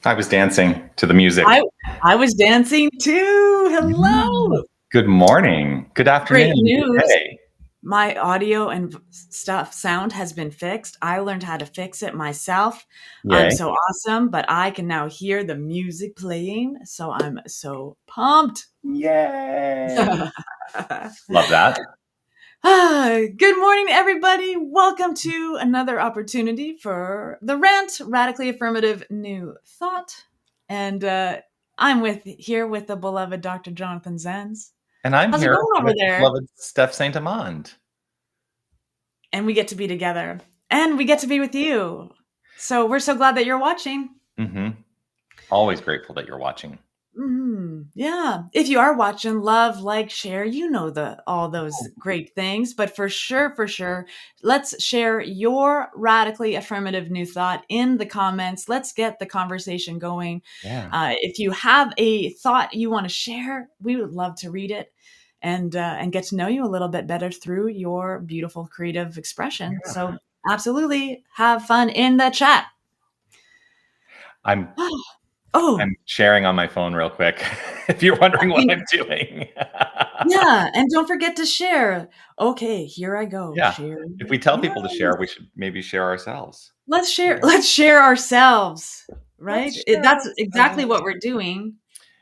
I was dancing to the music. I was dancing too. Yeah. Hello. Good morning. Good Great afternoon. Good news. day. My audio and sound has been fixed. I learned how to fix it myself. I'm Yay. so awesome, but I can now hear the music playing. So I'm so pumped. Yay. Love that. Good morning, everybody. Welcome to another opportunity for the RANT, Radically Affirmative New Thought. And I'm here with the beloved Dr. Jonathan Zenz. And I'm How's it here going over with there? beloved Steph St. Amand. And we get to be together. And we get to be with you. So we're so glad that you're watching. Always grateful that you're watching. Yeah. If you are watching, love, like, share, you know all those great things. But for sure, let's share your radically affirmative new thought in the comments. Let's get the conversation going. Yeah. If you have a thought you want to share, we would love to read it and get to know you a little bit better through your beautiful creative expression. Yeah. So absolutely have fun in the chat. I'm Oh, sharing on my phone real quick. If you're wondering what I'm doing. yeah, and don't forget to share. Okay, here I go. Yeah. Share. If we tell people to share, Yes. we should maybe share ourselves. Let's share. Let's share ourselves. Right? Let's share That's exactly ourselves. what we're doing.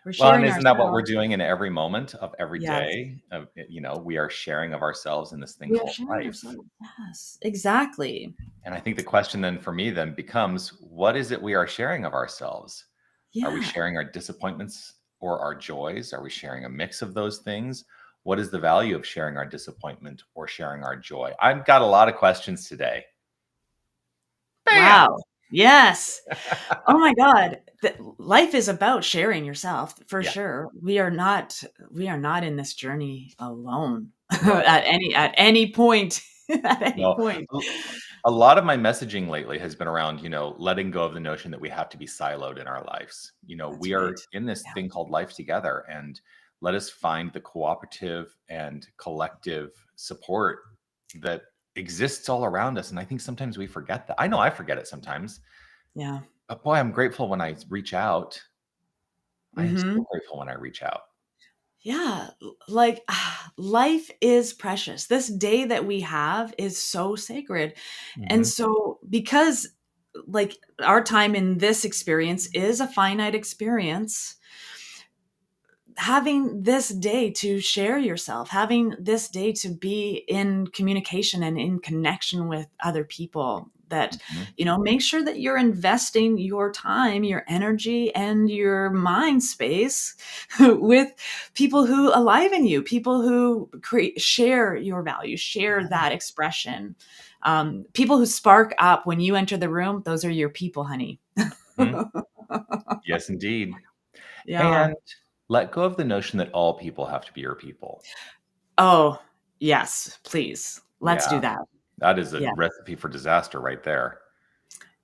We're Well, and sharing isn't that what we're ourselves. doing in every moment of every Yes, day? We are sharing of ourselves in this thing we are called sharing life. ourselves. Yes, exactly. And I think the question then for me then becomes, what is it we are sharing of ourselves? Are we Yeah. sharing our disappointments or our joys? Are we sharing a mix of those things? What is the value of sharing our disappointment or sharing our joy? I've got a lot of questions today. Bam! Wow. Yes. Oh my God. Life is about sharing yourself for Yeah. sure. We are not in this journey alone No. at any point. At any No. point. A lot of my messaging lately has been around, letting go of the notion that we have to be siloed in our lives. That's We right. are in this Yeah. thing called life together, and let us find the cooperative and collective support that exists all around us. And I think sometimes we forget that. I know I forget it sometimes, Yeah. but boy, I'm grateful when I reach out. I am so Mhm. grateful when I reach out. Yeah, like life is precious. This day that we have is so sacred. And Mhm. so because like our time in this experience is a finite experience, having this day to share yourself, having this day to be in communication and in connection with other people that, Mhm. make sure that you're investing your time, your energy, and your mind space with people who aliven you, people who share your values, share that expression. People who spark up when you enter the room, those are your people, honey. Mhm. Yes, indeed. Yeah. And let go of the notion that all people have to be your people. Oh, yes, please. Let's do Yeah. that. That is a Yeah. recipe for disaster right there.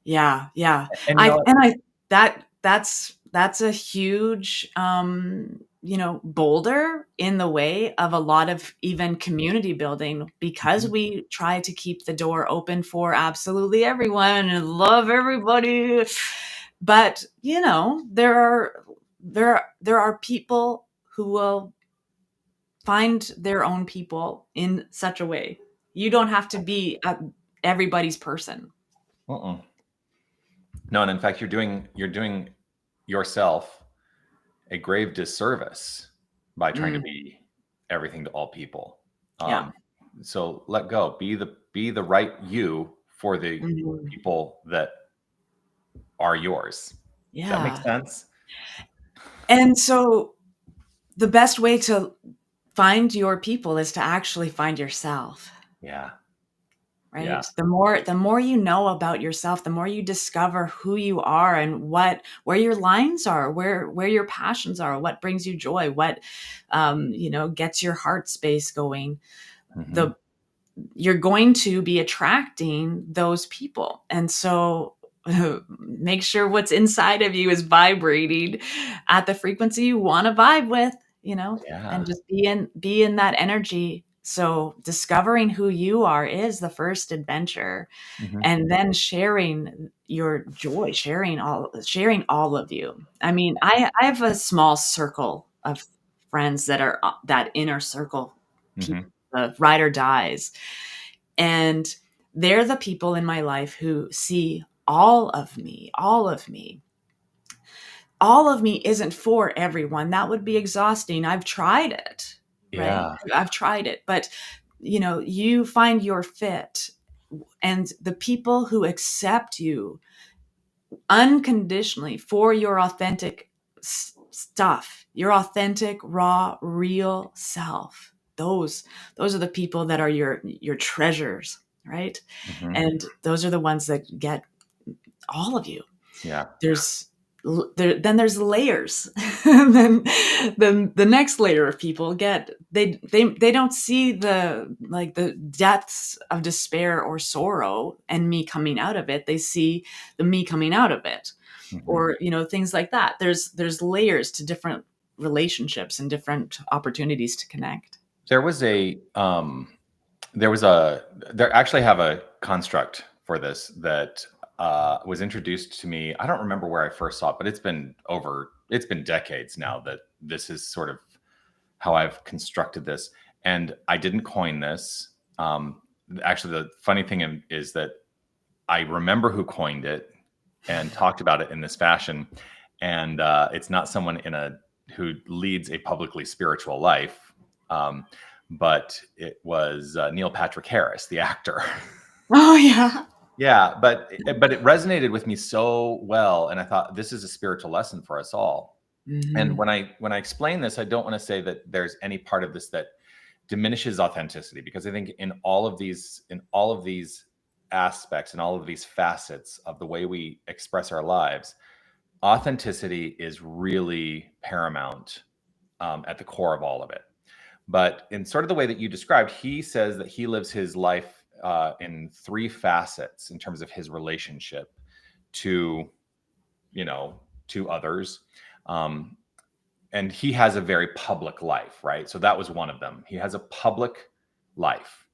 Yeah, yeah. And you know I what? and I that's a huge boulder in the way of a lot of even community building because Mhm. we try to keep the door open for absolutely everyone and love everybody. But, there are people who will find their own people in such a way. You don't have to be everybody's person. Mm-mm. No, and in fact, you're doing yourself a grave disservice by trying to Mm, be everything to all people. yeah. Um, so let go. Be the right you for the Mhm. people that are yours. Does that make Yeah. sense? And so the best way to find your people is to actually find yourself, Yeah. Yeah. right? The more you know about yourself, the more you discover who you are and where your lines are, where your passions are, what brings you joy, what gets your heart space going. Hmm. The You're going to be attracting those people. And so make sure what's inside of you is vibrating at the frequency you want to vibe with, Yeah. and just be in that energy So discovering who you are is the first adventure, Mhm. and then sharing your joy, sharing all of you. I mean, I have a small circle of friends that are that inner circle people, Mhm. the ride or dies. And they're the people in my life who see all of me, all of me. All of me isn't for everyone. That would be exhausting. I've tried it, right? Yeah. I've tried it, but you find your fit, and the people who accept you unconditionally for your authentic stuff, your authentic, raw, real self. Those are the people that are your treasures, right? Mhm. And those are the ones that get all of you. Yeah. There's then there's layers. And then the next layer of people get they don't see the depths of despair or sorrow and me coming out of it. They see the me coming out of it, Mhm. or things like that. There's layers to different relationships and different opportunities to connect. There was a there was a there actually have a construct for this that was introduced to me. I don't remember where I first saw it, but it's been decades now that this is sort of how I've constructed this. And I didn't coin this. Actually, the funny thing is that I remember who coined it and talked about it in this fashion. And it's not someone who leads a publicly spiritual life, um, but it was Neil Patrick Harris, the actor. Oh yeah. Yeah, but it resonated with me so well, and I thought this is a spiritual lesson for us all. And Hmm. when I explain this, I don't want to say that there's any part of this that diminishes authenticity, because I think in all of these aspects and all of these facets of the way we express our lives, authenticity is really paramount, at the core of all of it. But in sort of the way that you described, he says that he lives his life in three facets in terms of his relationship to, you know, to others. Um, and he has a very public life, right? So that was one of them. He has a public life,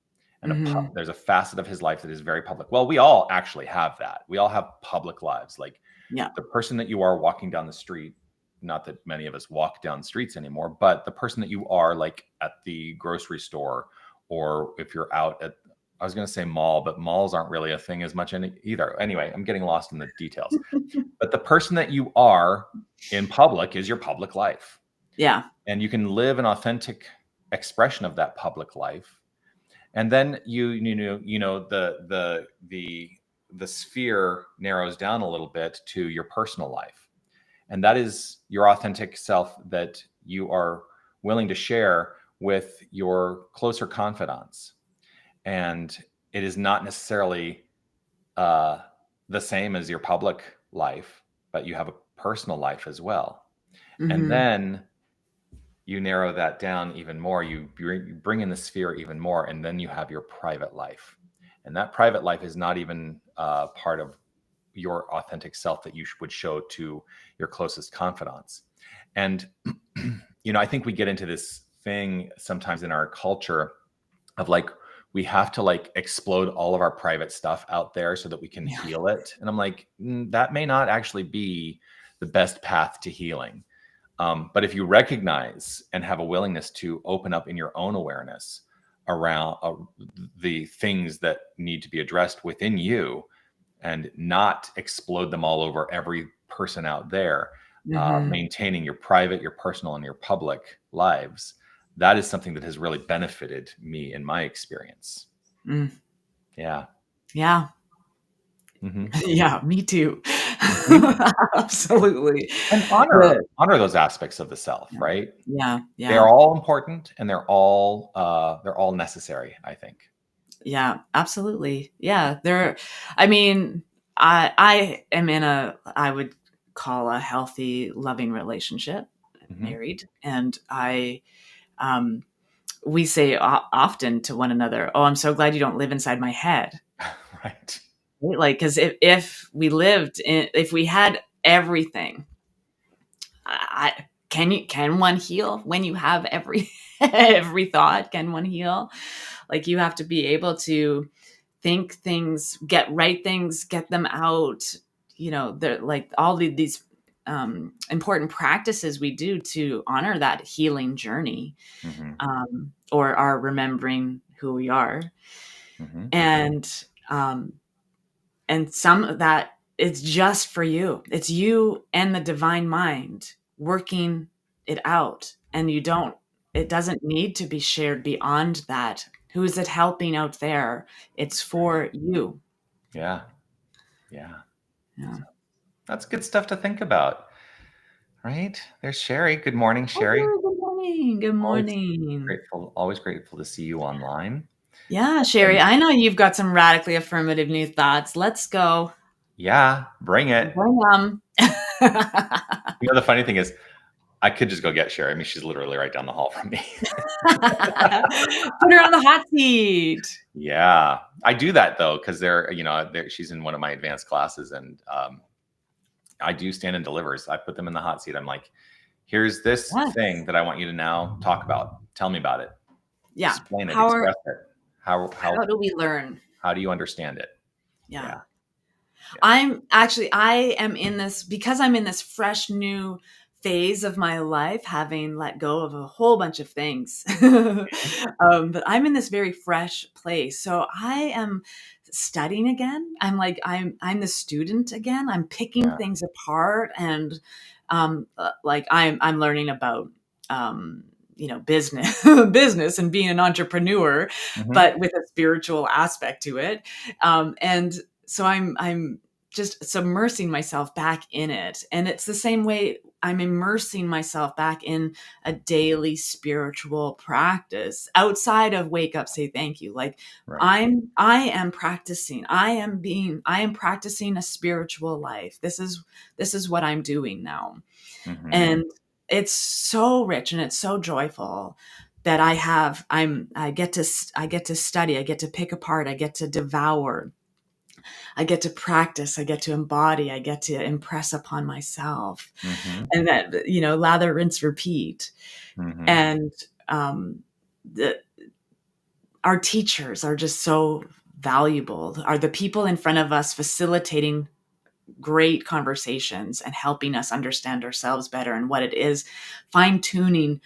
and Hmm. there's a facet of his life that is very public. Well, we all actually have that. We all have public lives. Like Yeah. the person that you are walking down the street, not that many of us walk down streets anymore, but the person that you are, like at the grocery store, or if you're out at, I was going to say mall, but malls aren't really a thing as much either. Anyway, I'm getting lost in the details. But the person that you are in public is your public life. Yeah. And you can live an authentic expression of that public life. And then the sphere narrows down a little bit to your personal life. And that is your authentic self that you are willing to share with your closer confidants. And it is not necessarily uh, the same as your public life, but you have a personal life as well. And Hmm. then you narrow that down even more. You bring in the sphere even more, and then you have your private life. And that private life is not even part of your authentic self that you would show to your closest confidants. And I think we get into this thing sometimes in our culture of like, we have to like explode all of our private stuff out there so that we can Yeah. heal it. And I'm like, that may not actually be the best path to healing. But if you recognize and have a willingness to open up in your own awareness around the things that need to be addressed within you, and not explode them all over every person out there, Hmm. maintaining your private, your personal, and your public lives, that is something that has really benefited me in my experience. Mm. Yeah. Yeah. Hmm. Yeah, me too. Hmm. Absolutely. And honor The honor those aspects of the self, Yeah. right? Yeah, They're yeah, all important, and they're all necessary, I think. yeah, absolutely. Yeah, I mean, I am in I would call a healthy, loving relationship, Hmm. married, and um, we say often to one another, "Oh, I'm so glad you don't live inside my head." Right. Right? Like, because if we had everything, I can one heal when you have every every thought? Can one heal? Like, you have to be able to think things, write things, get them out. They're like all these important practices we do to honor that healing journey, Mm-hmm. or our remembering who we are. Mm-hmm. And some of that, it's just for you. It's you and the divine mind working it out. And it doesn't need to be shared beyond that. Who is it helping out there? It's for you. Yeah. Yeah. Yeah. That's good stuff to think about. Right? There's Sherry. Good morning, Sherry. Oh, good morning. Good Always morning. always grateful to see you online. Yeah, Sherry, And I know you've got some radically affirmative new thoughts. Let's go. yeah, bring it. Bring them. The funny thing is, I could just go get Sherry. I mean, she's literally right down the hall from me. Put her on the hot seat. Yeah, I do that though, because she's in one of my advanced classes, and I do stand and delivers. I put them in the hot seat. I'm like, here's this Yes. thing that I want you to now talk about. Tell me about it. Yeah. Explain it. How Express it. How do we learn? How do you understand it? Yeah. Yeah. I am in this, because I'm in this fresh new phase of my life, having let go of a whole bunch of things. But I'm in this very fresh place. So I am studying again. I'm the student again. I'm picking Yeah. things apart, and like I'm learning about business business and being an entrepreneur, Mhm. but with a spiritual aspect to it. And so I'm just submersing myself back in it. And it's the same way I'm immersing myself back in a daily spiritual practice outside of wake up, say thank you. Like, Right. I am practicing. I am practicing a spiritual life. This is what I'm doing now. Mhm. And it's so rich and it's so joyful that I get to study, I get to pick apart, I get to devour, I get to practice, I get to embody, I get to impress upon myself. Mhm. And that, lather, rinse, repeat. Mhm. And the our teachers are just so valuable. Are the people in front of us facilitating great conversations and helping us understand ourselves better and what it is, fine tuning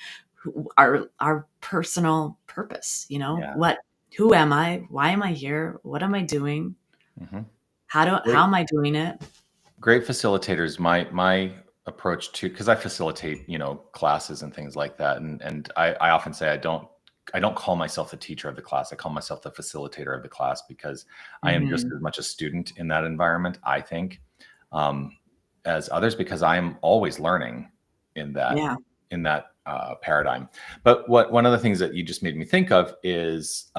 our personal purpose. Yeah. Who am I? Why am I here? What am I doing? Mhm. How am I doing it? Great facilitators. My approach to, because I facilitate, classes and things like that, and I often say I don't call myself the teacher of the class. I call myself the facilitator of the class, because I am just Hmm. as much a student in that environment, I think, um, as others, because I am always learning in that Yeah. paradigm. But one of the things that you just made me think of is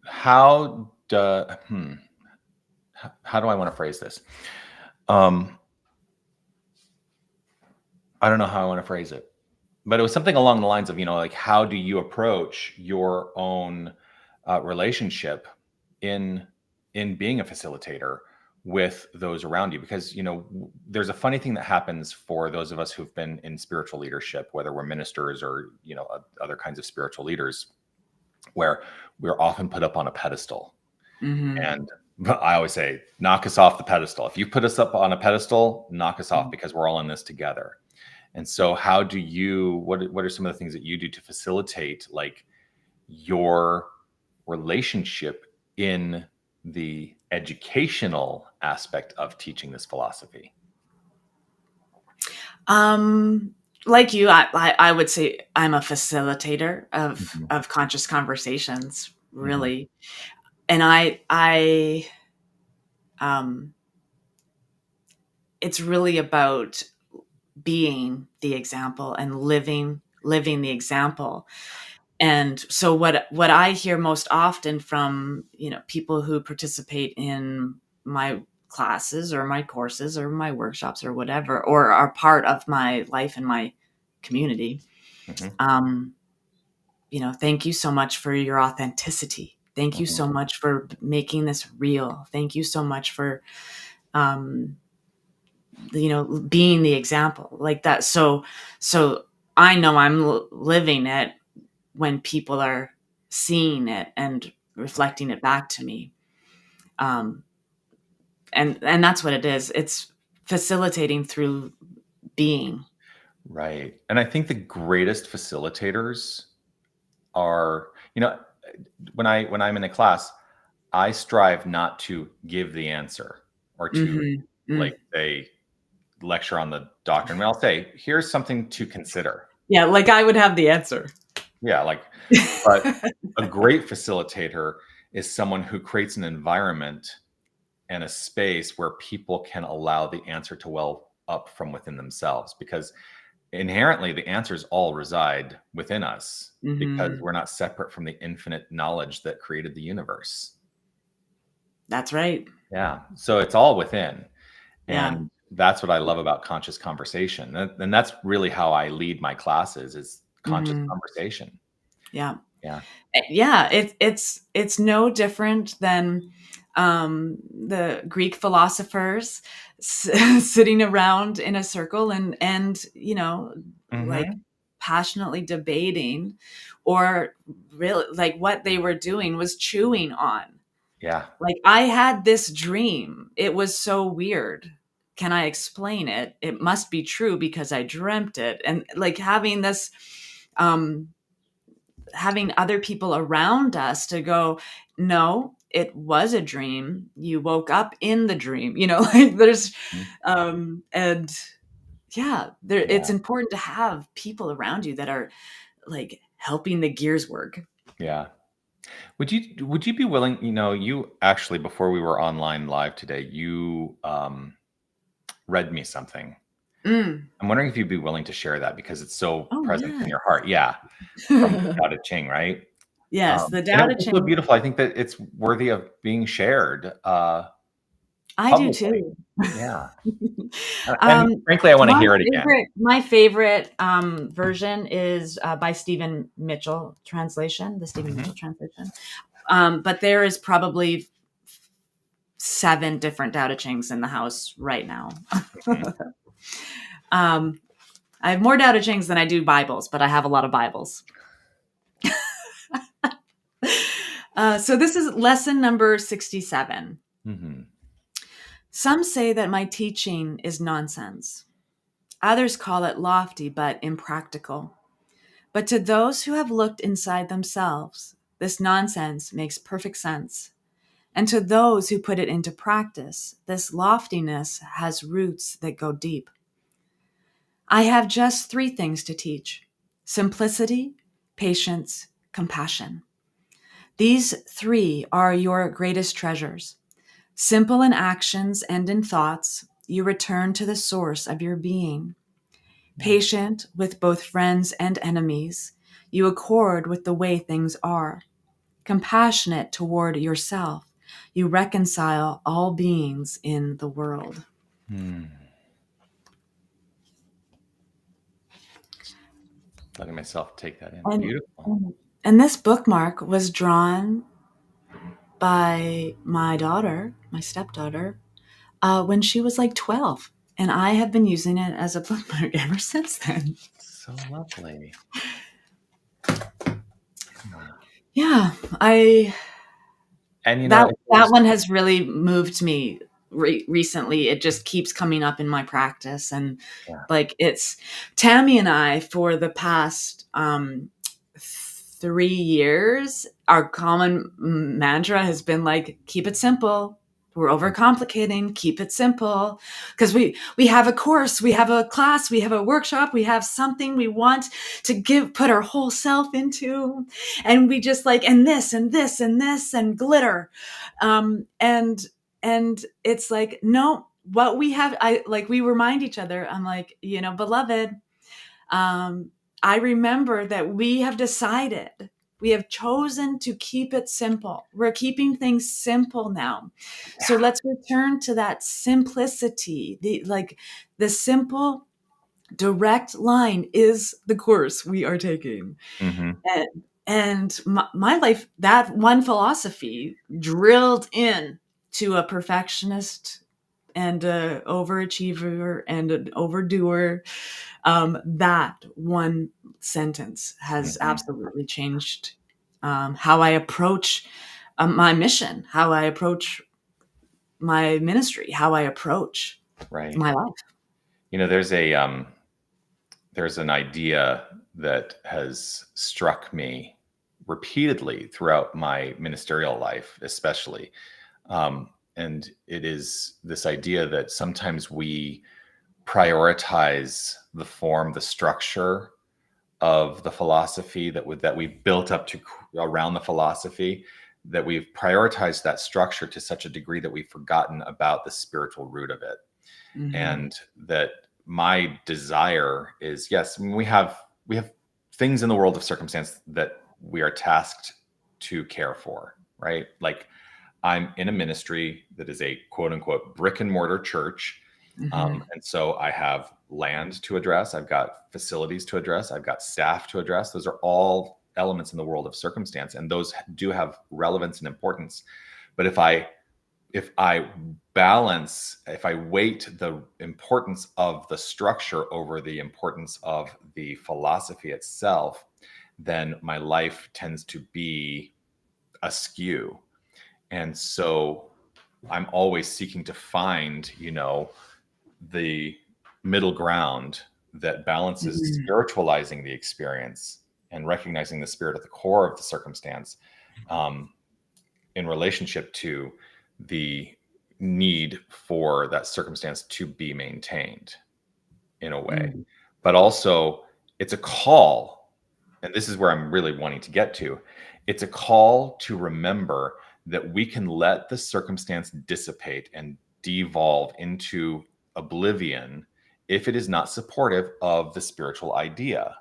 how do how do I want to phrase this? Um, I don't know how I want to phrase it, but it was something along the lines of, like, how do you approach your own relationship in being a facilitator with those around you? Because there's a funny thing that happens for those of us who've been in spiritual leadership, whether we're ministers or other kinds of spiritual leaders, where we're often put up on a pedestal. Hmm. And I always say, knock us off the pedestal. If you put us up on a pedestal, knock us off, because we're all in this together. And so how do you, what are some of the things that you do to facilitate, like, your relationship in the educational aspect of teaching this philosophy? Like you, I would say I'm a facilitator of Mhm. conscious conversations, Mhm. really. And I um it's really about being the example and living the example. And so what I hear most often from, people who participate in my classes or my courses or my workshops or whatever, or are part of my life and my community, Mhm. um, thank you so much for your authenticity. Thank you Mhm. so much for making this real. Thank you so much for um, being the example like that. So I know I'm living it when people are seeing it and reflecting it back to me. And that's what it is. It's facilitating through being. Right. And I think the greatest facilitators are, when I'm in a class, I strive not to give the answer or to Mm-hmm. say lecture on the doctrine. I'll say, here's something to consider. Yeah, like I would have the answer. Yeah, but a great facilitator is someone who creates an environment and a space where people can allow the answer to well up from within themselves, because inherently the answers all reside within us, because Mm-hmm. we're not separate from the infinite knowledge that created the universe. That's right. Yeah. So it's all within. Yeah. And that's what I love about conscious conversation. And that's really how I lead my classes, is conscious Mm-hmm. conversation. Yeah. Yeah. Yeah. It's no different than the Greek philosophers sitting around in a circle and like Mm-hmm. passionately debating, or really like what they were doing was chewing on. Yeah. Like, I had this dream. It was so weird. Can I explain it? It must be true because I dreamt it. And like having this, um, having other people around us to go, no, it was a dream. You woke up in the dream. Like there's, Mhm. and yeah, it's Yeah. important to have people around you that are like helping the gears work. Yeah. Would you be willing, you actually, before we were online live today, you read me something. Mm. I'm wondering if you'd be willing to share that, because it's so Oh, present in your heart. Yeah. From yeah. Tao Te Ching, right? Yes, the And Tao Te it's so Ching. beautiful. I think that it's worthy of being shared I do publicly. too. Yeah. And frankly, I want to My hear it again. favorite version is by Stephen Mitchell translation, the Stephen Mhm. Mitchell translation. But there is probably 7 different Tao Te Chings in the house right now. Mhm. um, I have more Tao Te Chings than I do Bibles, but I have a lot of Bibles. So this is lesson number 67. Mhm. Some say that my teaching is nonsense. Others call it lofty but impractical. But to those who have looked inside themselves, this nonsense makes perfect sense. And to those who put it into practice, this loftiness has roots that go deep. I have just 3 things to teach: simplicity, patience, compassion. These 3 are your greatest treasures. Simple in actions and in thoughts, you return to the source of your being. Patient with both friends and enemies, you accord with the way things are. Compassionate toward yourself, you reconcile all beings in the world. Hmm. Letting myself take that in. And, Beautiful. and this bookmark was drawn by my daughter, my stepdaughter, when she was like 12. And I have been using it as a bookmark ever since then. So lovely. Yeah, I And that it that was, one has really moved me recently. It just keeps coming up in my practice, and yeah. like it's Tammy and I for the past 3 years, our common mantra has been like, keep it simple. We're overcomplicating, keep it simple. Because we have a course, we have a class, we have a workshop, we have something we want to put our whole self into. And we just like, and this and this and this and glitter. And it's like, no, what we have, we remind each other, I'm like, beloved, I remember that we have decided, we have chosen to keep it simple. We're keeping things simple now. So Yeah. let's return to that simplicity. The simple, direct line is the course we are taking. Mhm. And my life, that one philosophy drilled in to a perfectionist and a overachiever and an overdoer, that one sentence has Mhm. absolutely changed how I approach my mission, how I approach my ministry, how I approach Right. my life. There's an idea that has struck me repeatedly throughout my ministerial life, especially. And it is this idea that sometimes we prioritize the form, the structure of the philosophy that we built up to around the philosophy, that we've prioritized that structure to such a degree that we've forgotten about the spiritual root of it. Mm-hmm. And that my desire is, yes, I mean, we have things in the world of circumstance that we are tasked to care for, right? Like, I'm in a ministry that is a quote unquote brick and mortar church. Mm-hmm. And so I have land to address, I've got facilities to address, I've got staff to address. Those are all elements in the world of circumstance, and those do have relevance and importance. But if I weight the importance of the structure over the importance of the philosophy itself, then my life tends to be askew. And so I'm always seeking to find, the middle ground that balances Mm-hmm. spiritualizing the experience and recognizing the spirit at the core of the circumstance, um, in relationship to the need for that circumstance to be maintained in a way. Mm-hmm. But also, it's a call, and this is where I'm really wanting to get to. It's a call to remember that we can let the circumstance dissipate and devolve into oblivion if it is not supportive of the spiritual idea,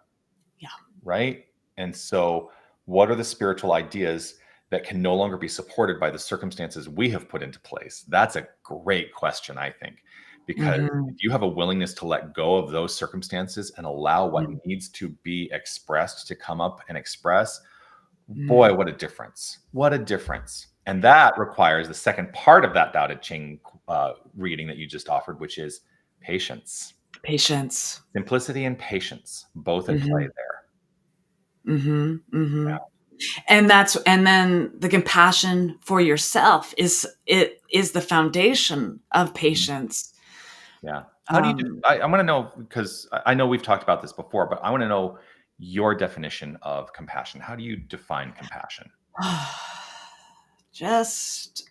Yeah. right? And so, what are the spiritual ideas that can no longer be supported by the circumstances we have put into place? That's a great question, I think, because Mm-hmm. if you have a willingness to let go of those circumstances and allow what needs to be expressed to come up and express, Mm-hmm. boy, what a difference. What a difference. And that requires the second part of that Tao Te Ching reading that you just offered, which is patience. Patience. Simplicity and patience, both at play Mm-hmm. there. Mm-hmm. Mm-hmm. Yeah. And then the compassion for yourself is the foundation of patience. Yeah. How do you, Um, I want to know, because I know we've talked about this before, but I want to know your definition of compassion. How do you define compassion? just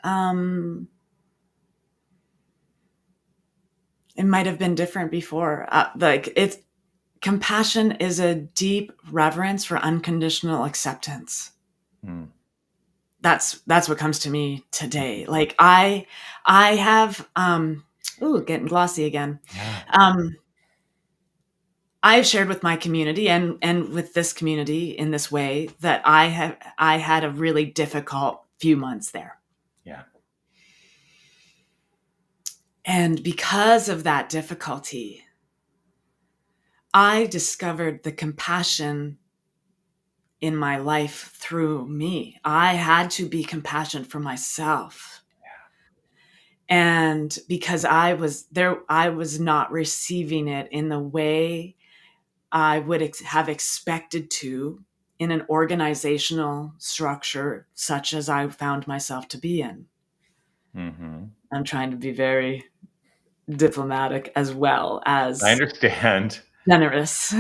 it might have been different before. Like it's compassion is a deep reverence for unconditional acceptance. Hmm. That's what comes to me today. Like I have ooh, getting glossy again. Yeah. Um I've shared with my community and with this community in this way that I had a really difficult few months there. Yeah. And because of that difficulty, I discovered the compassion in my life through me. I had to be compassionate for myself. And because I was there, I was not receiving it in the way I would have expected to in an organizational structure such as I found myself to be in. Hmm. I'm trying to be very diplomatic as well I as understand. generous.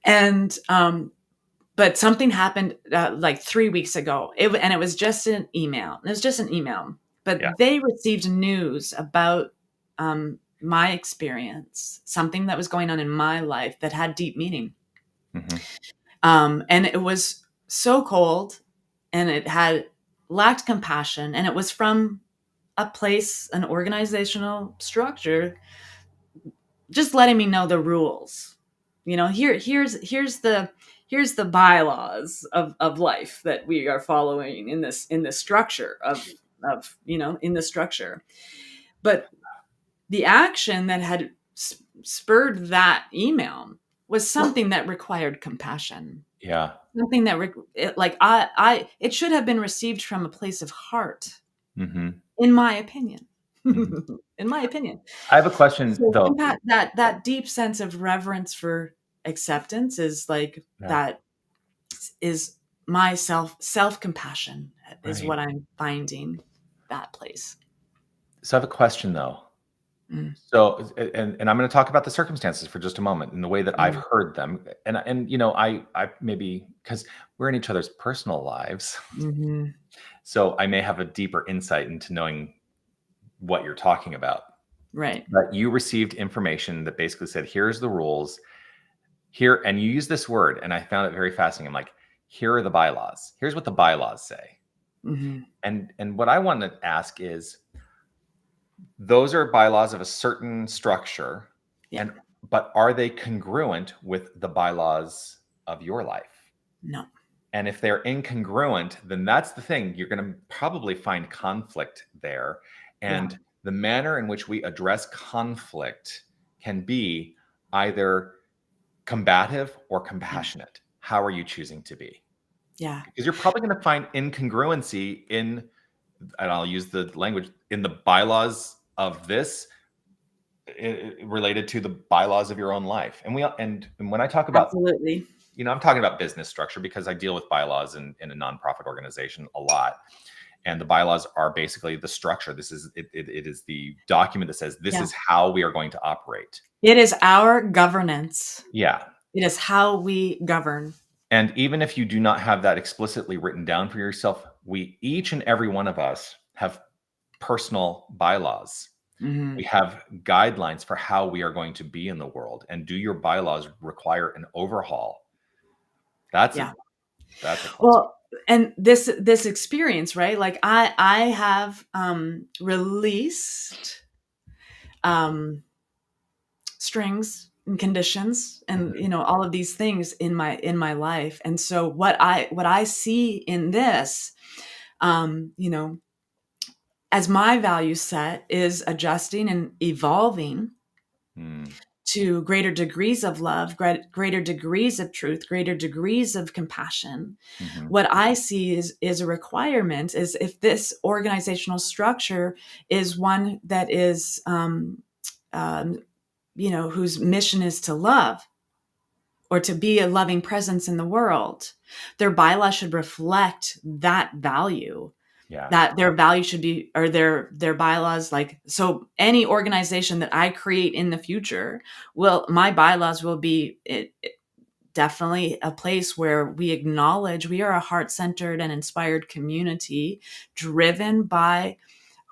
And but something happened like 3 weeks ago, and it was just an email. It was just an email, Yeah. but they received news about my experience, something that was going on in my life that had deep meaning. Hmm. And it was so cold, and it had lacked compassion, and it was from a place, an organizational structure, just letting me know the rules. Here's the bylaws of life that we are following in this structure of in the structure. But the action that had spurred that email was something that required compassion. Yeah. Something that like I it should have been received from a place of heart, Hmm. in my opinion. Mhm. in my opinion. I have a question So though. that deep sense of reverence for acceptance is like Yeah, that is my self-compassion is right. what I'm finding that place. So I have a question though. Mm, So, and I'm going to talk about the circumstances for just a moment in the way that I've mm, heard them, and I maybe because we're in each other's personal lives, mhm. so I may have a deeper insight into knowing what you're talking about. Right. But you received information that basically said, "Here's the rules here," and you use this word, and I found it very fascinating. I'm like, "Here are the bylaws. Here's what the bylaws say." Mhm. And what I want to ask is, those are bylaws of a certain structure, Yeah. and but are they congruent with the bylaws of your life? No. And if they're incongruent, then that's the thing. You're going to probably find conflict there. Yeah. And the manner in which we address conflict can be either combative or Yeah. compassionate. How are you choosing to be? Yeah. Because you're probably going to find incongruency in, and I'll use the language, in the bylaws of this related to the bylaws of your own life. And when I talk about, Absolutely. I'm talking about business structure because I deal with bylaws in a nonprofit organization a lot. And the bylaws are basically the structure. It is the document that says this Yeah. is how we are going to operate. It is our governance. Yeah. It is how we govern. And even if you do not have that explicitly written down for yourself, we each and every one of us have personal bylaws. We Mhm. have guidelines for how we are going to be in the world. And do your bylaws require an overhaul? That's a Yeah. that's a question. Well, and this experience, right? Like I have released um strings and conditions and Mhm. all of these things in my life. And so what I see in this you know as my value set is adjusting and evolving Mm, to greater degrees of love, greater degrees of truth, greater degrees of compassion. mhm, What I see is a requirement is if this organizational structure is one that is um, whose mission is to love or to be a loving presence in the world, their bylaw should reflect that value. yeah, That their value should be, or their bylaws, like, so any organization that I create in the future my bylaws will be definitely a place where we acknowledge we are a heart-centered and inspired community driven by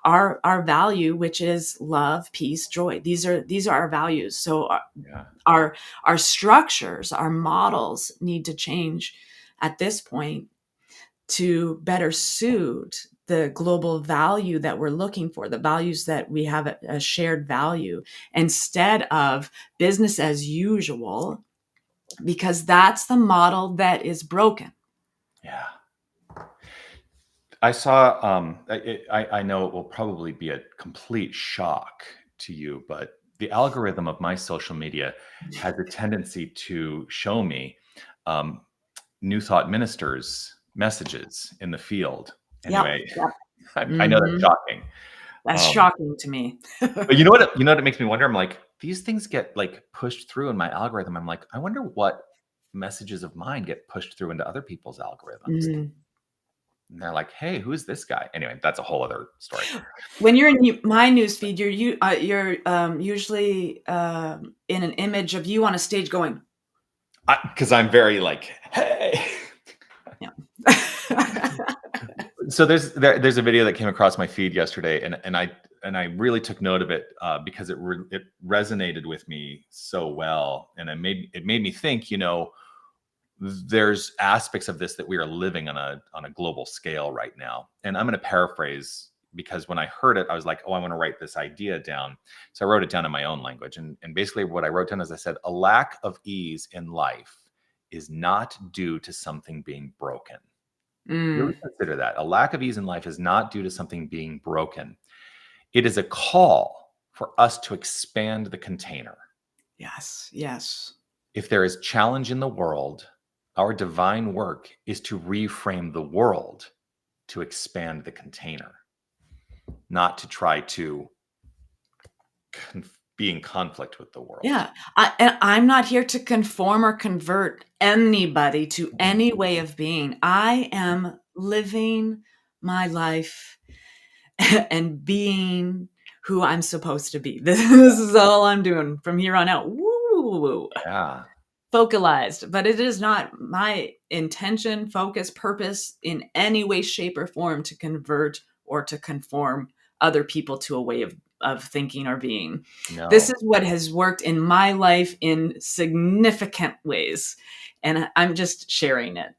our value, which is love, peace, joy. These are our values. So yeah, our structures, our models need to change at this point to better suit the global value that we're looking for, the values that we have a shared value, instead of business as usual, because that's the model that is broken. yeah. I saw, I know it will probably be a complete shock to you, but the algorithm of my social media has a tendency to show me um, New Thought ministers' messages in the field. Yep. Anyway, Yep. I know that's Hmm. shocking. That's Um, shocking to me. but you know what it makes me wonder? I'm like, these things get like pushed through in my algorithm. I'm like, I wonder what messages of mine get pushed through into other people's algorithms. Mhm. And they're like, hey, who's this guy? Anyway, that's a whole other story. When you're in my newsfeed, you're usually in an image of you on a stage going, Because I'm very like, hey. yeah. So there's a video that came across my feed yesterday, and I really took note of it because it resonated with me so well, and it made me think. There's aspects of this that we are living on a global scale right now, and I'm going to paraphrase because when I heard it, I was like, oh, I want to write this idea down. So I wrote it down in my own language, and basically what I wrote down is I said, a lack of ease in life is not due to something being broken. Really Mm, consider that. A lack of ease in life is not due to something being broken. It is a call for us to expand the container. yes, yes. If there is challenge in the world, our divine work is to reframe the world to expand the container, not to try to be in conflict with the world. Yeah. And I'm not here to conform or convert anybody to any way of being. I am living my life and being who I'm supposed to be. This is all I'm doing from here on out. Woo! Yeah. Focalized, but it is not my intention, focus, purpose in any way, shape, or form to convert or to conform other people to a way of thinking or being. This No. is what has worked in my life in significant ways, and I'm just sharing it.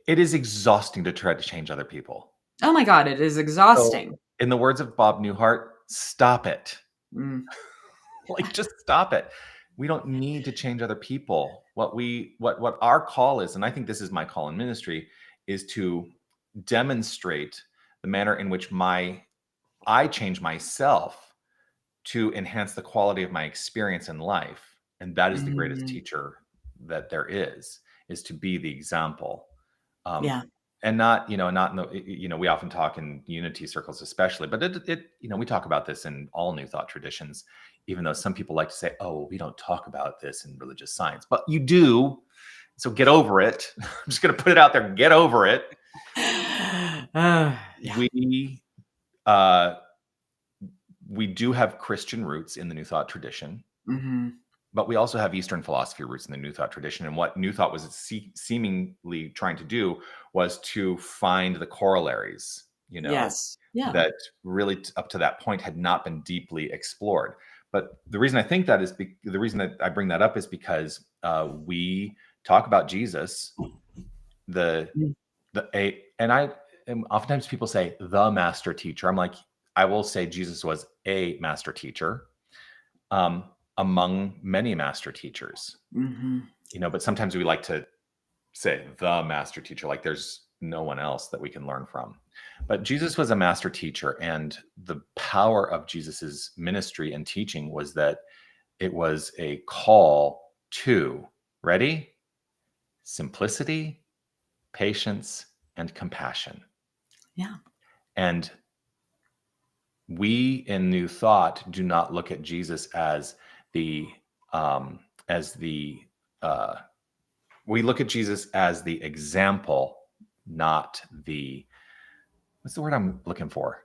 It is exhausting to try to change other people. Oh my God, it is So, exhausting. in the words of Bob Newhart, stop it. Mm. Like, just stop it. We don't need to change other people. What our call is, and I think this is my call in ministry, is to demonstrate the manner in which I change myself to enhance the quality of my experience in life. And that is the greatest Mm. teacher that there is to be the example. Yeah. And not, not in the, we often talk in unity circles, especially, but we talk about this in all New Thought traditions, even though some people like to say, oh, we don't talk about this in religious science, but you do. So get over it. I'm just going to put it out there. Get over it. Yeah. We do have Christian roots in the New Thought tradition, Mm-hmm. but we also have Eastern philosophy roots in the New Thought tradition. And what New Thought was seemingly trying to do was to find the corollaries, Yes. Yeah. that really up to that point had not been deeply explored. But the reason I think that is the reason that I bring that up is because we talk about Jesus, and oftentimes people say the master teacher. I'm like, I will say Jesus was a master teacher among many master teachers. Mm-hmm. But sometimes we like to say the master teacher, like there's no one else that we can learn from. But Jesus was a master teacher, and the power of Jesus's ministry and teaching was that it was a call to, ready? Simplicity, patience, and compassion. Yeah. And we in New Thought do not look at Jesus as we look at Jesus as the example, not what's the word I'm looking for?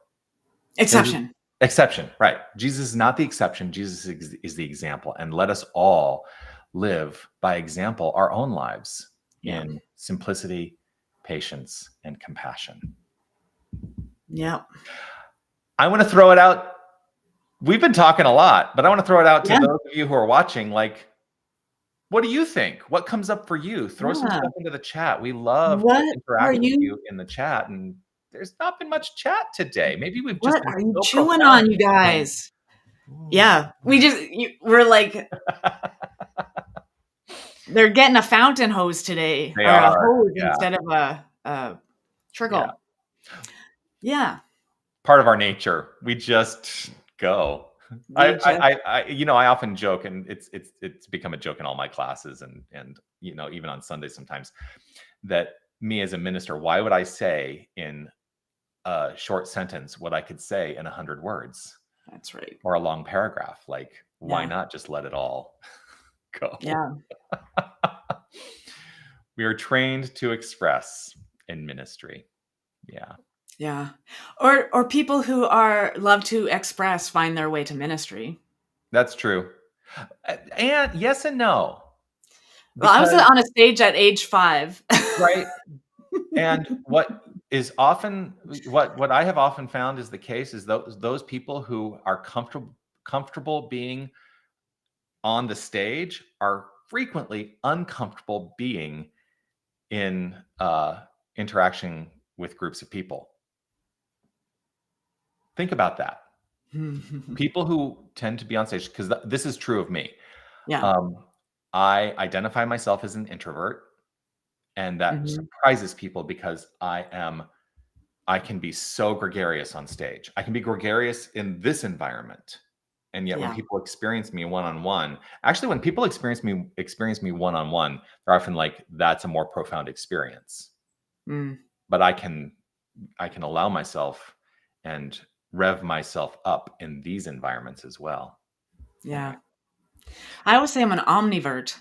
Exception. Exception, right. Jesus is not the exception. Jesus is the example. And let us all live by example our own lives in simplicity, patience, and compassion. Yeah. I want to throw it out. We've been talking a lot, but I want to throw it out to those of you who are watching. Like, what do you think? What comes up for you? Throw some stuff into the chat. We love to interact with you in the chat, and there's not been much chat today. Maybe we've just been are you so chewing profound. on, you guys? Yeah, we're like they're getting a fountain hose today, They or a are, hose instead of a trickle. Yeah. Part of our nature. We just go. I often joke, and it's become a joke in all my classes, and even on Sundays sometimes, that me as a minister, why would I say in a short sentence what I could say in 100 words? That's right. Or a long paragraph. Like, why not just let it all go? Yeah. We are trained to express in ministry. Yeah. Yeah. Or people who love to express find their way to ministry. That's true. And yes and no. Well, I was on a stage at age 5. Right. And what I have often found is the case is those people who are comfortable being on the stage are frequently uncomfortable being in interaction with groups of people. Think about that. People who tend to be on stage, because this is true of me. Yeah. I identify myself as an introvert, and that surprises people because I can be so gregarious on stage. I can be gregarious in this environment. And yet when people experience me one-on-one, actually when people experience me one-on-one, they're often like, that's a more profound experience. But I can allow myself and rev myself up in these environments as well. Yeah. Anyway. I always say I'm an omnivert.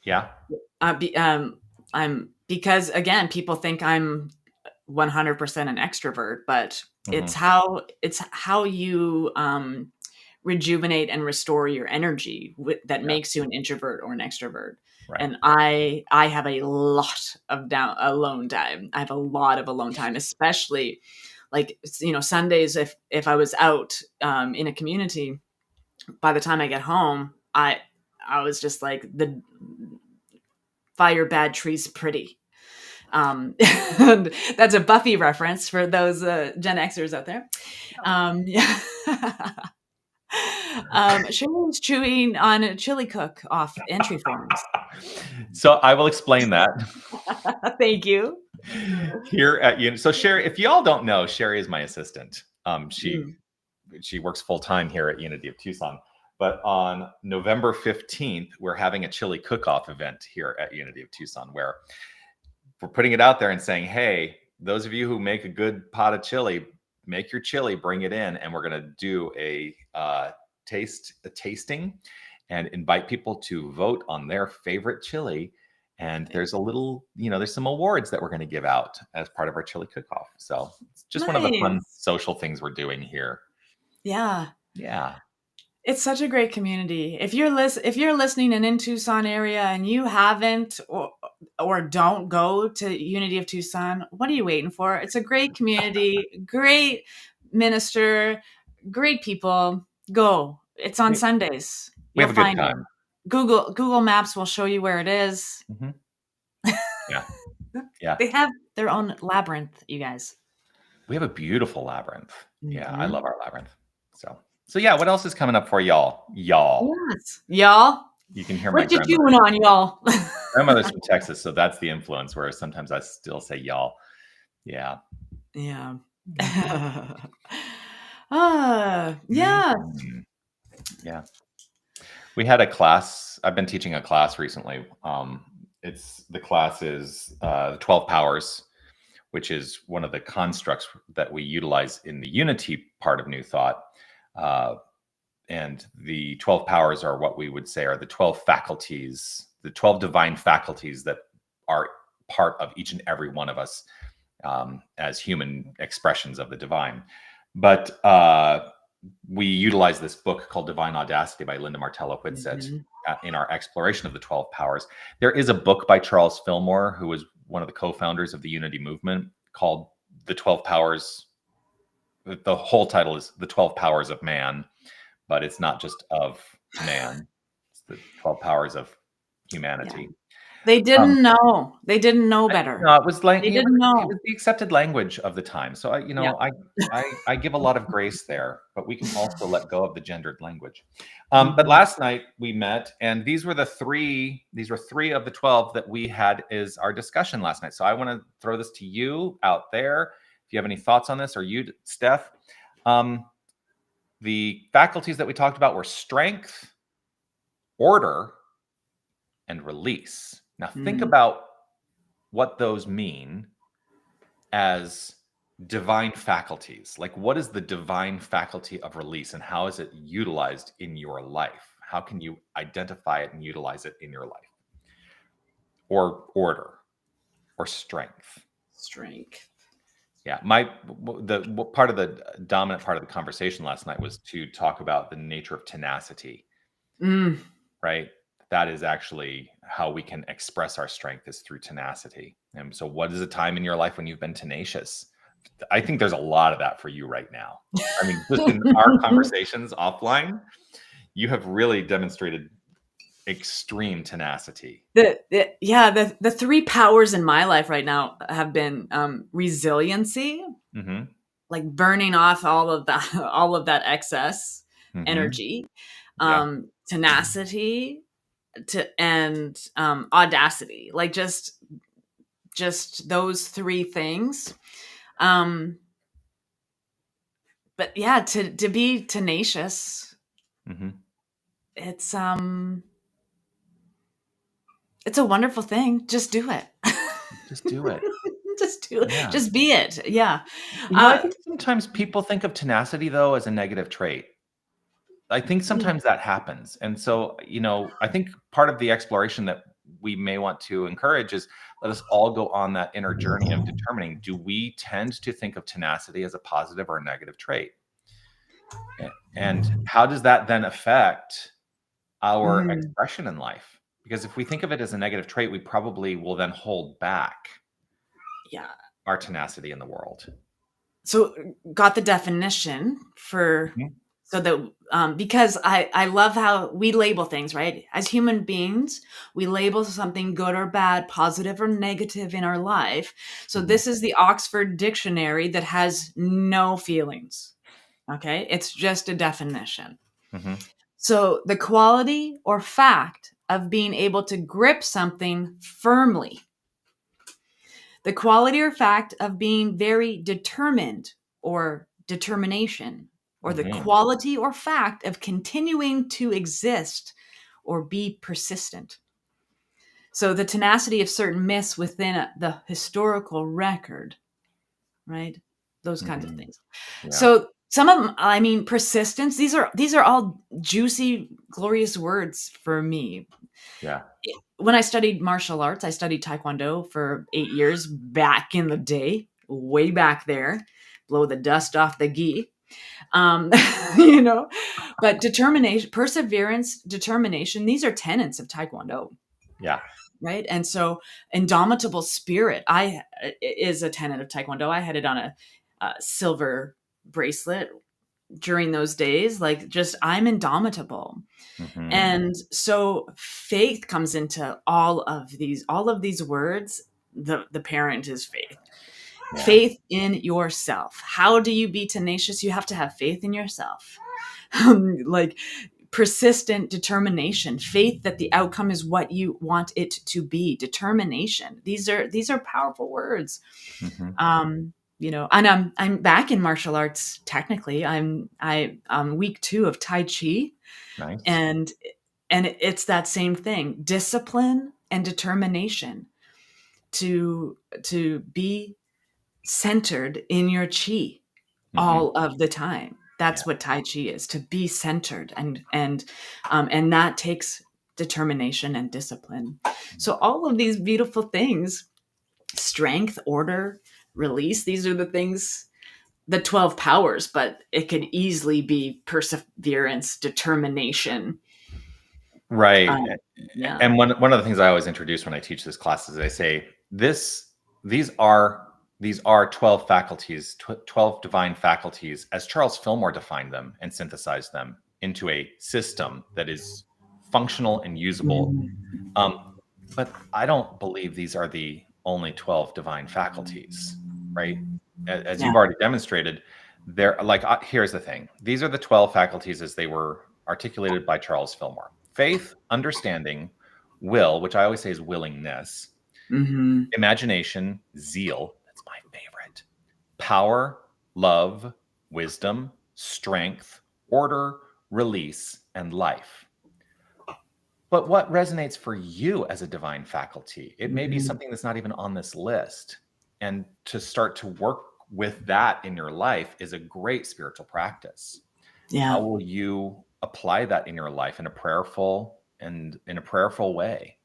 Yeah. I'm because again, people think I'm 100% an extrovert, but Hmm. it's how you rejuvenate and restore your energy that Yeah. makes you an introvert or an extrovert. Right. And I have a lot of alone time. I have a lot of alone time, especially like Sundays. If I was out in a community, by the time I get home, I was just like the fire bad trees pretty. And that's a Buffy reference for those Gen Xers out there. Yeah. Sharon's chewing on a chili cook off entry forms. So I will explain that. Thank you. Here at Unity. So Sherry, if y'all don't know, Sherry is my assistant. Mm. She works full time here at Unity of Tucson. But on November 15th, we're having a chili cook-off event here at Unity of Tucson where we're putting it out there and saying, hey, those of you who make a good pot of chili, make your chili, bring it in, and we're going to do a tasting and invite people to vote on their favorite chili. And there's a little, there's some awards that we're going to give out as part of our chili cook-off. So it's just one of the fun Nice. social things we're doing here. Yeah. Yeah. It's such a great community. If you're listening and in Tucson area and you haven't or don't go to Unity of Tucson, what are you waiting for? It's a great community, great minister, great people. Go. It's on We, Sundays. we You'll have a good find it. time. Google Maps will show you where it is. Mm-hmm. Yeah. Yeah. They have their own labyrinth, you guys. We have a beautiful labyrinth. Yeah, I Mm-hmm. love our labyrinth. So yeah, what else is coming up for y'all? Yes. Y'all. You can hear my What you grandmother. chewing on, y'all? Grandmother's from Texas, so that's the influence. Whereas sometimes I still say y'all. Yeah. Yeah. Yeah. Mhm. Yeah. We had a class. I've been teaching a class recently. The class is the 12 powers, which is one of the constructs that we utilize in the unity part of New Thought. And the 12 powers are what we would say are the 12 faculties, the 12 divine faculties that are part of each and every one of us as human expressions of the divine. But we utilize this book called Divine Audacity by Linda Martello Whitsett in our exploration of the 12 powers. There is a book by Charles Fillmore, who was one of the co-founders of the Unity movement, called The 12 Powers. The whole title is The 12 Powers of Man, but it's not just of man. It's the 12 powers of humanity. Yeah. They didn't know. They didn't know better. No, it was like They didn't know. it was the accepted language of the time. So Yeah. I give a lot of grace there, but we can also let go of the gendered language. But last night we met, and these were three of the 12 that we had as our discussion last night. So I want to throw this to you out there. If you have any thoughts on this, or you, Steph. The faculties that we talked about were strength, order, and release. Now think about what those mean as divine faculties. Like, what is the divine faculty of release, and how is it utilized in your life? How can you identify it and utilize it in your life? Or order, or strength. Yeah, the part of the dominant part of the conversation last night was to talk about the nature of tenacity. Right? That is actually how we can express our strength, is through tenacity. And so what is a time in your life when you've been tenacious? I think there's a lot of that for you right now. I mean, just in our conversations offline, you have really demonstrated extreme tenacity. The three powers in my life right now have been resiliency, like burning off all of that excess energy, tenacity, and audacity, like just those three things. But yeah, to be tenacious, it's a wonderful thing. Just do it. Just do it. Just do it. Yeah. Just be it. Yeah. I think sometimes people think of tenacity, though, as a negative trait. I think sometimes that happens. And so, I think part of the exploration that we may want to encourage is let us all go on that inner journey of determining, do we tend to think of tenacity as a positive or a negative trait? And how does that then affect our Mhm. expression in life? Because if we think of it as a negative trait, we probably will then hold back Yeah. our tenacity in the world. So got the definition for Mhm. so that because I love how we label things, right? As human beings, we label something good or bad, positive or negative in our life. So Mhm. this is the Oxford Dictionary that has no feelings. Okay? It's just a definition. Mhm. So the quality or fact of being able to grip something firmly. The quality or fact of being very determined or determination, or the Mhm. quality or fact of continuing to exist or be persistent. So the tenacity of certain myths within the historical record, right? Those kinds of Mhm. things. Yeah. So some of them, I mean, persistence. These are all juicy, glorious words for me. Yeah. When I studied martial arts, I studied Taekwondo for 8 years back in the day, way back there, blow the dust off the gi. Um, you know, but determination, perseverance, determination, these are tenets of Taekwondo, Yeah. right? And so indomitable spirit, is a tenet of Taekwondo. I had it on a silver bracelet during those days, like just I'm indomitable. Mhm. And so faith comes into all of these words. The parent is faith. Yeah. Faith in yourself. How do you be tenacious? You have to have faith in yourself. Like persistent determination, faith that the outcome is what you want it to be, determination. These are powerful words. Mhm. And I'm back in martial arts technically. I'm week 2 of Tai Chi, Nice. and it's that same thing, discipline and determination to be centered in your chi Mhm. all of the time. Yeah. That's what Tai Chi is, to be centered, and that takes determination and discipline. So all of these beautiful things, strength, order, release, these are the things, the 12 powers, but it could easily be perseverance, determination. Right. Um, yeah. And one of the things I always introduce when I teach this class is I say these are 12 faculties, 12 divine faculties, as Charles Fillmore defined them and synthesized them into a system that is functional and usable. Mhm. Um, but I don't believe these are the only 12 divine faculties, right? As Yeah. you've already demonstrated, they're like, here's the thing. These are the 12 faculties as they were articulated by Charles Fillmore: faith, understanding, will, which I always say is willingness, Hmm. imagination, zeal, that's my favorite, power, love, wisdom, strength, order, release, and life. But what resonates for you as a divine faculty? It may be Hmm. something that's not even on this list. And to start to work with that in your life is a great spiritual practice. Yeah. How will you apply that in your life in a prayerful way?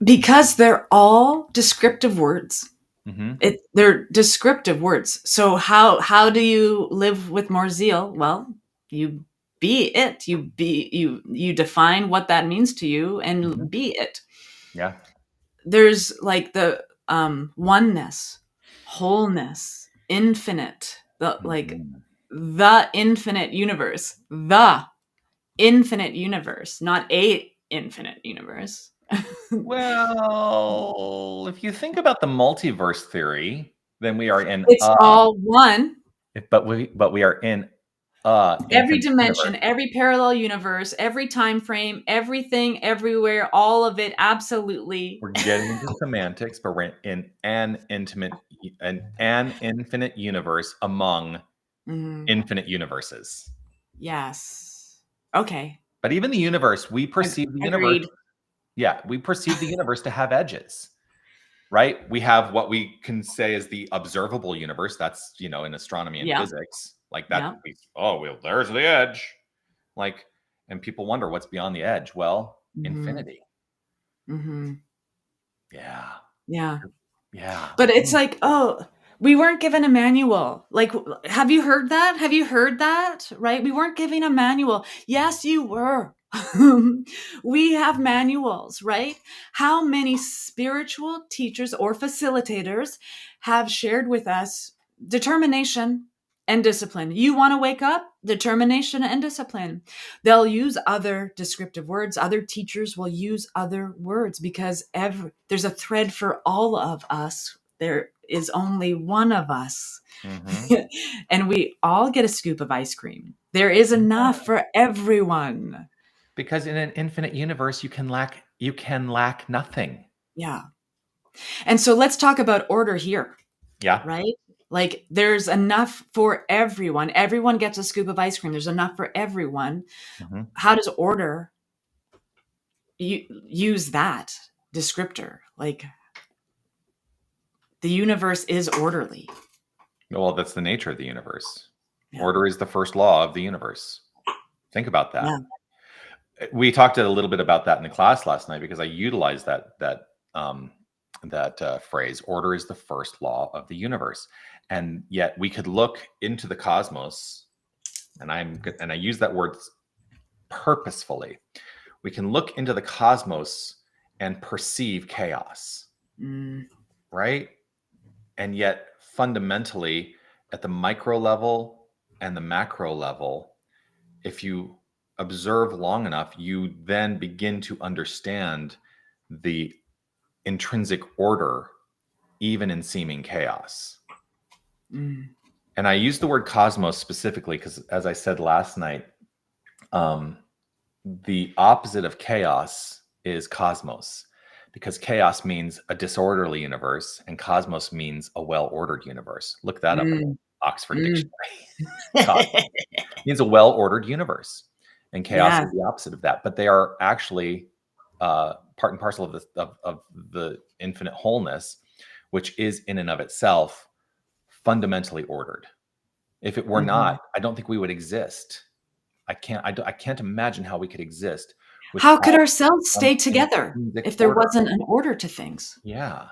Because they're all descriptive words. Hmm. They're descriptive words. So how do you live with more zeal? Well, you be it. You define what that means to you Hmm. and be it. Yeah. There's like the oneness, wholeness, infinite, Hmm. the infinite universe, the infinite universe, not a infinite universe. Well, if you think about the multiverse theory, then we are in It's all one. but we are in Every infinite dimension, universe. every parallel universe, every time frame, everything, everywhere, all of it, absolutely. We're getting into semantics, but we're in an infinite universe among Mhm. infinite universes. Yes. Okay. But even the universe, we perceive the universe, Agreed. yeah, we perceive the universe to have edges, right? We have what we can say is the observable universe. That's, in astronomy and Yeah. physics, like that. Yeah. Oh, well, there's the edge. Like, and people wonder what's beyond the edge. Well, Mhm. infinity. Mhm. Yeah. Yeah. Yeah. But it's like, oh, we weren't given a manual. Like, have you heard that? Have you heard that? Right? We weren't given a manual. Yes, you were. We have manuals, right? How many spiritual teachers or facilitators have shared with us determination and discipline? You want to wake up? Determination and discipline. They'll use other descriptive words. Other teachers will use other words because there's a thread for all of us. There is only one of us. Hmm. And we all get a scoop of ice cream. There is enough for everyone. Because in an infinite universe, you can lack nothing. Yeah. And so let's talk about order here, Yeah. right? Like there's enough for everyone. Everyone gets a scoop of ice cream. There's enough for everyone. Hmm. How does order use that descriptor? Like the universe is orderly. Well, that's the nature of the universe. Yeah. Order is the first law of the universe. Think about that. Yeah. We talked a little bit about that in the class last night because I utilized that phrase. Order is the first law of the universe, and yet we could look into the cosmos, and I use that word purposefully. We can look into the cosmos and perceive chaos, Mm. right? And yet, fundamentally, at the micro level and the macro level, if you observe long enough, you then begin to understand the intrinsic order, even in seeming chaos. Mm. And I use the word cosmos specifically because, as I said last night, the opposite of chaos is cosmos, because chaos means a disorderly universe and cosmos means a well-ordered universe. Look that up in Mm. Oxford Mm. Dictionary. Cosmos means a well-ordered universe, and chaos Yeah. is the opposite of that. But they are actually part and parcel of the infinite wholeness, which is in and of itself fundamentally ordered. If it were Mhm. not, I don't think we would exist. I can't imagine how we could exist How could without our cells some stay together intrinsic if there order. wasn't an order to things? Yeah,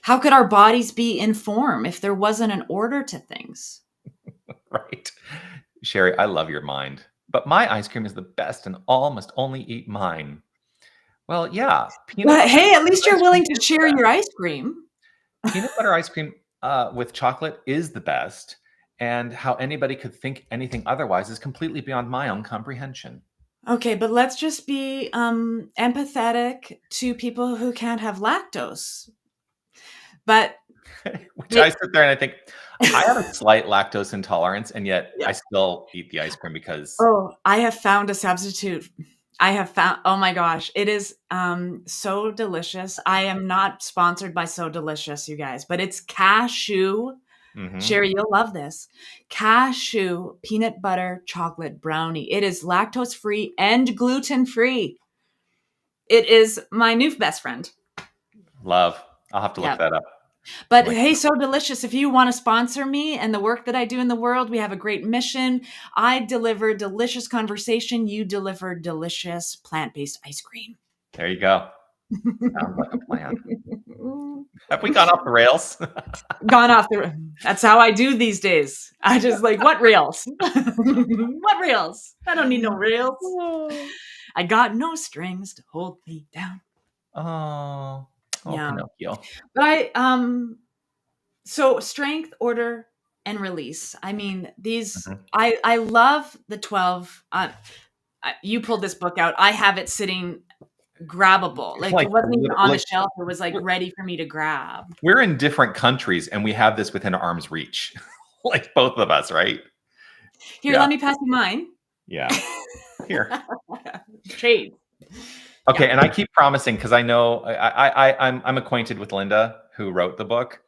How could our bodies be in form if there wasn't an order to things? right. Sherry, I love your mind, but my ice cream is the best, and all must only eat mine. Well, yeah, But hey, at least you're ice cream willing to is the share best. your ice cream. Peanut butter ice cream with chocolate is the best, and how anybody could think anything otherwise is completely beyond my own comprehension. Okay, but let's just be empathetic to people who can't have lactose. But Which I they, sit there and I think, I have a slight lactose intolerance, and yet yeah. I still eat the ice cream because Oh, I have found a substitute. I have found, oh my gosh, it is so delicious. I am not sponsored by So Delicious, you guys, but it's cashew. Mhm. Sherry, you'll love this. Cashew peanut butter chocolate brownie. It is lactose free and gluten free. It is my new best friend. Love. I'll have to look Yeah. that up. I'm But like, hey, So Delicious, if you want to sponsor me and the work that I do in the world, we have a great mission. I deliver delicious conversation. You deliver delicious plant based ice cream. there you go. Sounds like a plan. Have we gone off the rails? Gone off the. That's how I do these days. I just like, what rails? What rails? I don't need no rails. I got no strings to hold me down. Oh, oh, Yeah. Pinocchio. But so strength, order, and release. I mean, these, Mhm. I love the 12. You pulled this book out. I have it sitting grabbable. Like it Like, wasn't even on the like shelf. It was like we're ready for me to grab. we're in different countries, and we have this within arm's reach, like both of us, right? Here, Yeah, let me pass you mine. yeah. Here. Trade. Okay, Yeah. and I keep promising because I know I'm acquainted with Linda who wrote the book,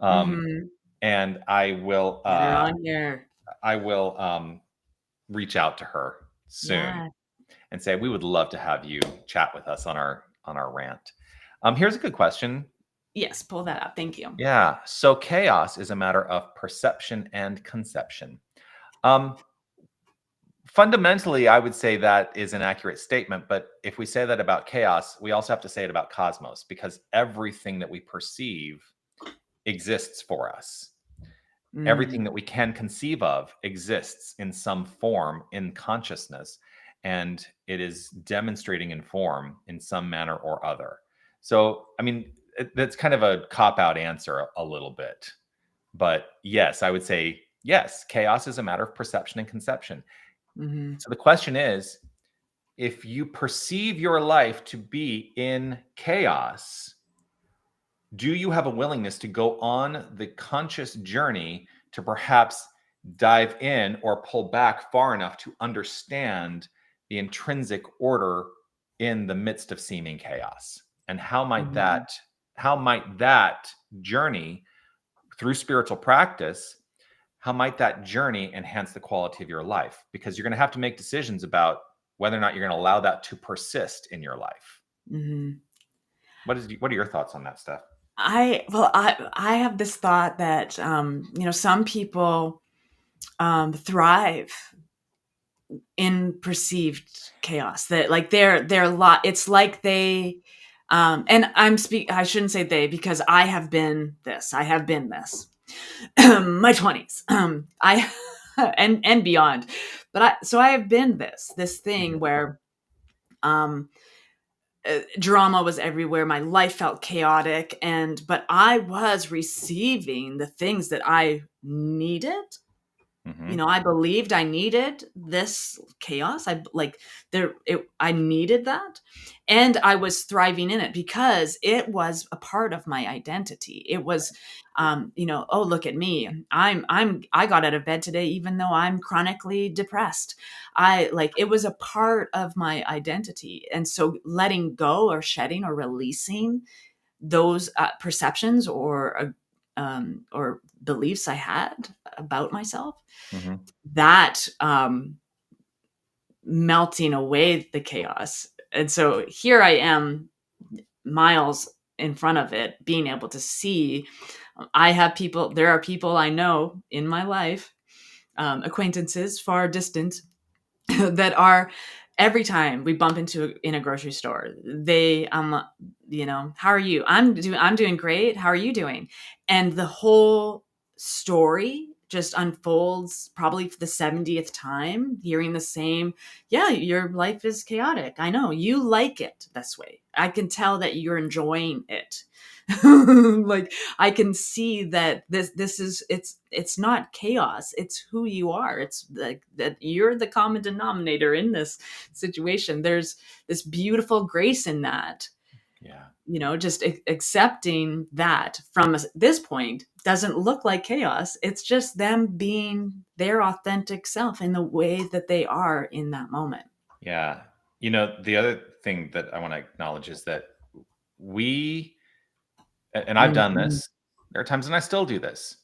um, Mm-hmm. and Get her on here. I will reach out to her soon Yeah. and say we would love to have you chat with us on our rant. Here's a good question. Yes, pull that up. Thank you. Yeah, so chaos is a matter of perception and conception. Um, Fundamentally, I would say that is an accurate statement. But if we say that about chaos, we also have to say it about cosmos, because everything that we perceive exists for us. Everything Mm, that we can conceive of exists in some form in consciousness, and it is demonstrating in form in some manner or other. So, I mean, that's kind of a cop out answer a little bit. But yes, I would say yes, chaos is a matter of perception and conception. mhm, So the question is, if you perceive your life to be in chaos, do you have a willingness to go on the conscious journey to perhaps dive in or pull back far enough to understand the intrinsic order in the midst of seeming chaos? And mhm, how might that journey through spiritual practice, how might that journey enhance the quality of your life? Because you're going to have to make decisions about whether or not you're going to allow that to persist in your life. mhm. What are your thoughts on that stuff? I have this thought that some people thrive in perceived chaos, that like they're lot it's like they and I shouldn't say they, because I have been this. My 20s, I and beyond. But I have been this thing Mhm. where um drama was everywhere. My life felt chaotic, but I was receiving the things that I needed. Mhm. I believed I needed this chaos. I needed that, and I was thriving in it because it was a part of my identity. It was, oh, look at me. I got out of bed today even though I'm chronically depressed. It was a part of my identity. And so letting go or shedding or releasing those perceptions or beliefs I had about myself, Mhm. that melting away the chaos. And so here I am, miles in front of it, being able to see. There are people I know in my life, acquaintances far distant, that are, every time we bump into in a grocery store, they how are you? I'm doing great. How are you doing? And the whole story just unfolds, probably for the 70th time, hearing the same. Yeah, your life is chaotic. I know you like it this way. I can tell that you're enjoying it. Like, I can see that this is, it's not chaos. It's who you are. It's like that you're the common denominator in this situation. There's this beautiful grace in that. Yeah. Just accepting that from this point doesn't look like chaos. It's just them being their authentic self in the way that they are in that moment. Yeah. The other thing that I want to acknowledge is that we, and I've done Mhm. this, there are times when I still do this.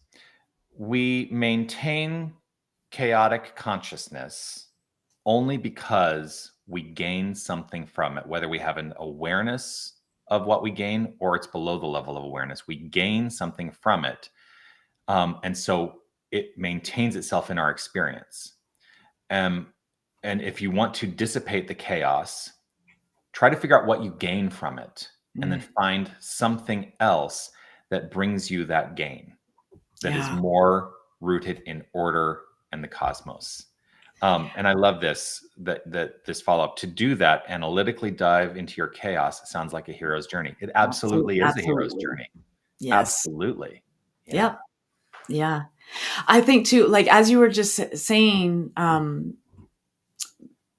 We maintain chaotic consciousness only because we gain something from it, whether we have an awareness of what we gain or it's below the level of awareness. We gain something from it. And so it maintains itself in our experience. Um, and if you want to dissipate the chaos, try to figure out what you gain from it and then Mm. find something else that brings you that gain, that is Yeah. more rooted in order and the cosmos. And I love this follow up. To do that, analytically dive into your chaos sounds like a hero's journey. It absolutely is a hero's Absolutely. journey. Yes. Absolutely. Yeah. Yep. Yeah. I think too, like, as you were just saying,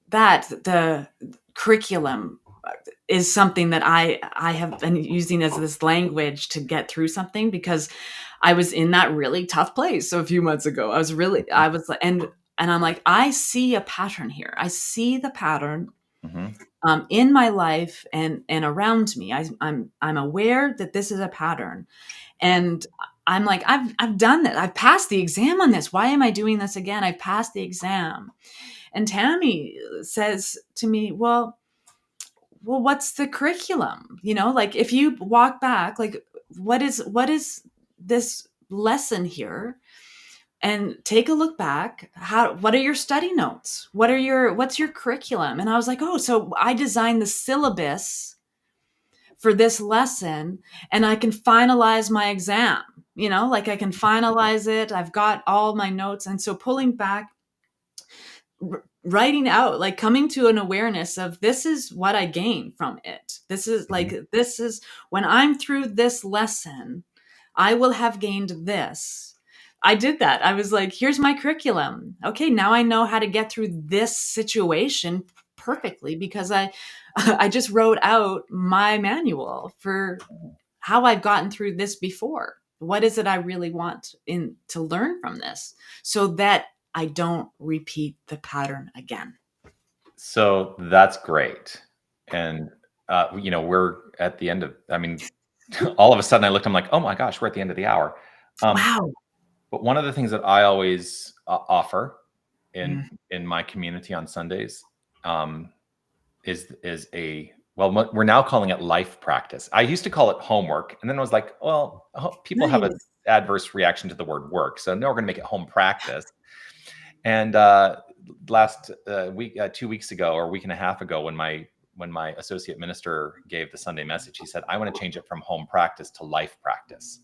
that the curriculum is something that I have been using as this language to get through something, because I was in that really tough place. So a few months ago, I was like, and I'm like, I see a pattern here. I see the pattern Hmm. in my life and around me. I'm aware that this is a pattern, and I'm like, I've done this. I've passed the exam on this. Why am I doing this again? I've passed the exam. And Tammy says to me, well, what's the curriculum? Like, if you walk back, like, what is this lesson here? and take a look back. What are your study notes? What's your curriculum? And I was like, oh, so I designed the syllabus for this lesson, and I can finalize my exam, like I can finalize it. I've got all my notes. And so pulling back, writing out, like coming to an awareness of, this is what I gain from it. This is when I'm through this lesson, I will have gained this. I did that. I was like, here's my curriculum. Okay, now I know how to get through this situation perfectly, because I just wrote out my manual for how I've gotten through this before. What is it I really want to learn from this, so that I don't repeat the pattern again. So that's great. And, we're at the end of, all of a sudden I looked, I'm like, oh my gosh, we're at the end of the hour. Wow. But one of the things that I always offer in my community on Sundays is we're now calling it life practice. I used to call it homework, and then I was like, well, people have an adverse reaction to the word work, so now we're going to make it home practice. And last week, 2 weeks ago, or a week and a half ago, when my associate minister gave the Sunday message, he said, I want to change it from home practice to life practice.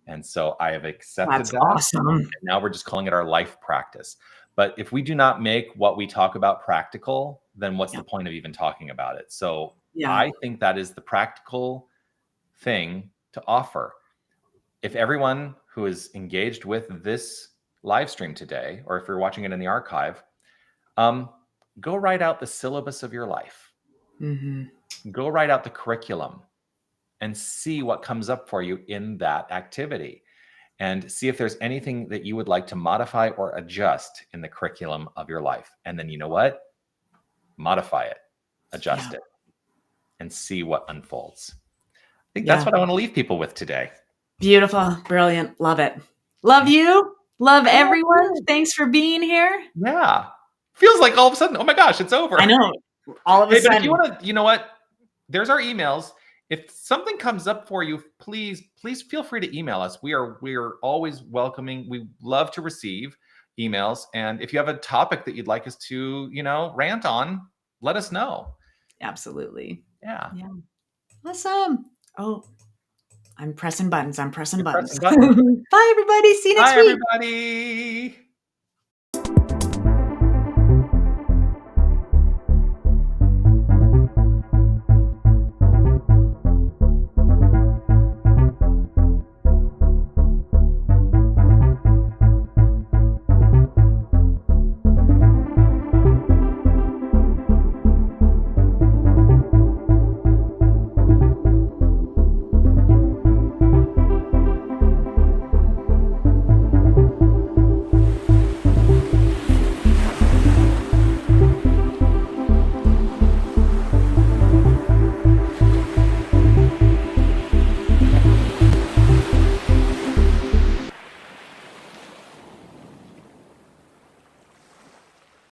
And so I have accepted that. Awesome. And now we're just calling it our life practice. But if we do not make what we talk about practical, then what's the point of even talking about it? So I think that is the practical thing to offer. If everyone who is engaged with this live stream today, or if you're watching it in the archive, go write out the syllabus of your life. Go write out the curriculum and see what comes up for you in that activity, and see if there's anything that you would like to modify or adjust in the curriculum of your life. And then, you know what? Modify it, adjust it, and see what unfolds. I think that's what I want to leave people with today. Beautiful. Brilliant. Love it. Love you. Love everyone. Thanks for being here. Yeah. Feels like all of a sudden, oh my gosh, it's over. I know. All of a sudden. But if you want to, you know what? There's our emails. If something comes up for you, please feel free to email us. We are always welcoming. We love to receive emails. And if you have a topic that you'd like us to, rant on, let us know. Absolutely. Yeah. Awesome. Oh, I'm pressing buttons. Bye, everybody. See you next week. Bye, everybody.